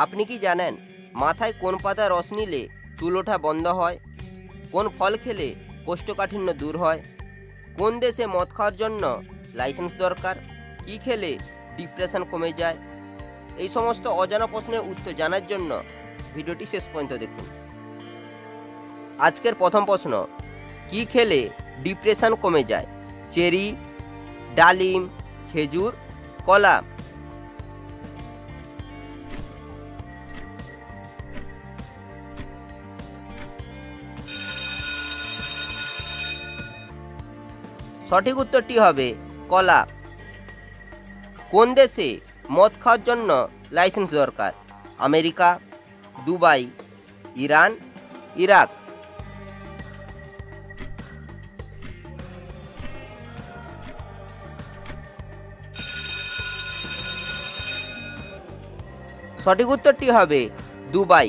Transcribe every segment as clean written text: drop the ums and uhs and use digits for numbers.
আপনি কি জানেন মাথায় কোন পাতার রস নিলে চুল ওঠা বন্ধ হয়? কোন ফল খেলে কোষ্ঠকাঠিন্য দূর হয়? কোন দেশে মদ খাওয়ার জন্য লাইসেন্স দরকার? কি খেলে ডিপ্রেশন কমে যায়? এই সমস্ত অজানা প্রশ্নের উত্তর জানার জন্য ভিডিওটি শেষ পর্যন্ত দেখুন। আজকের প্রথম প্রশ্ন, কি খেলে ডিপ্রেশন কমে যায়? চেরি, ডালিম, খেজুর, কলা? সঠিক উত্তরটি হবে কলা। কোন দেশে মদ খাওয়ার জন্য লাইসেন্স দরকার? America, Dubai, Iran, Iraq? সঠিক উত্তরটি হবে দুবাই।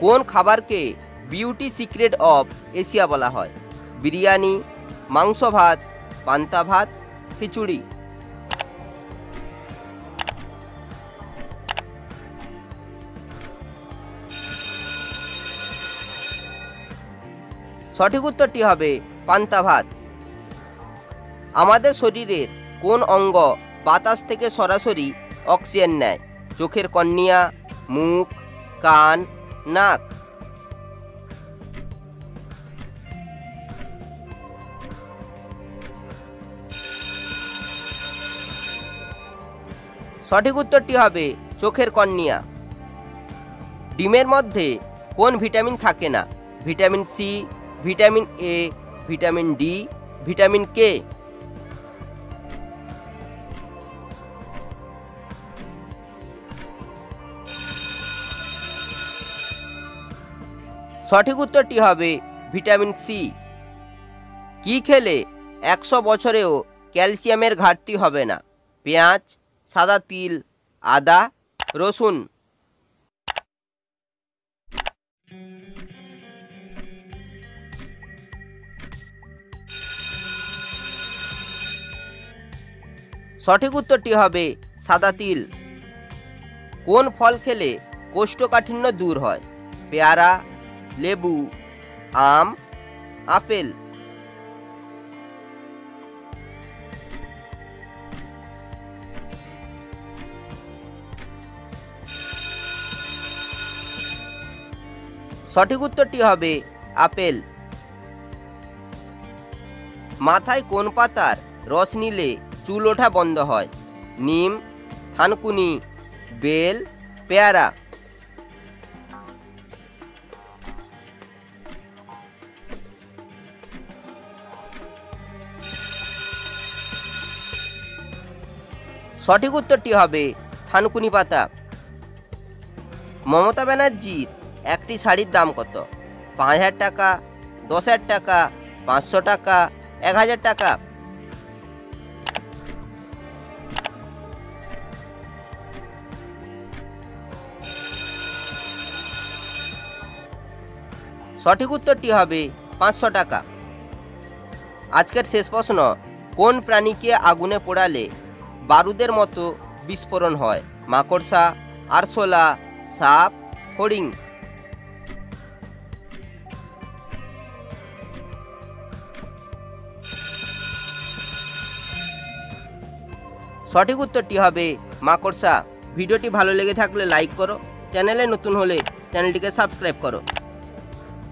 কোন খাবারকে বিউটি সিক্রেট অফ এশিয়া বলা হয়? বিরিয়ানি, মাংস ভাত, পান্তা ভাত, খিচুড়ি? সঠিক উত্তরটি হবে পান্তা ভাত। আমাদের শরীরের কোন অঙ্গ বাতাস থেকে সরাসরি অক্সিজেন নেয়? চোখের কর্নিয়া, মুখ, কান, নাক? সঠিক উত্তরটি হবে চোখের কর্নিয়া। ডিমের মধ্যে কোন ভিটামিন থাকে না? Vitamin C, vitamin A, vitamin D, vitamin K? সঠিক উত্তরটি হবে ভিটামিন সি। কি খেলে 100 বছরেও ক্যালসিয়ামের ঘাটতি হবে না? পেঁয়াজ, সাদা তিল, আদা, রসুন? সঠিক উত্তরটি হবে সাদা তিল। কোন ফল খেলে কোষ্ঠকাঠিন্য দূর হয়? পেয়ারা, লেবু, আম, আপেল? সঠিক উত্তরটি হবে আপেল। মাথায় কোন পাতার রস নিলে চুল ওঠা বন্ধ হয়? নিম, থানকুনি, বেল, পেয়ারা? সঠিক উত্তরটি হবে থানকুনি পাতা। মমতা ব্যানার্জির একটি শাড়ির দাম কত? 5000 টাকা, 10,000 টাকা, 500 টাকা, 1000 টাকা? সঠিক উত্তরটি হবে 500 টাকা। আজকের শেষ প্রশ্ন, কোন প্রাণীকে আগুনে পোড়ালে বারুদের মতো বিস্ফোরণ হয়? মাকড়সা, আরশোলা, সাপ, হরিণ? সঠিক উত্তরটি হবে মাকড়সা। ভিডিওটি ভালো লেগে থাকলে লাইক করো, চ্যানেলে নতুন হলে চ্যানেলটিকে সাবস্ক্রাইব করো।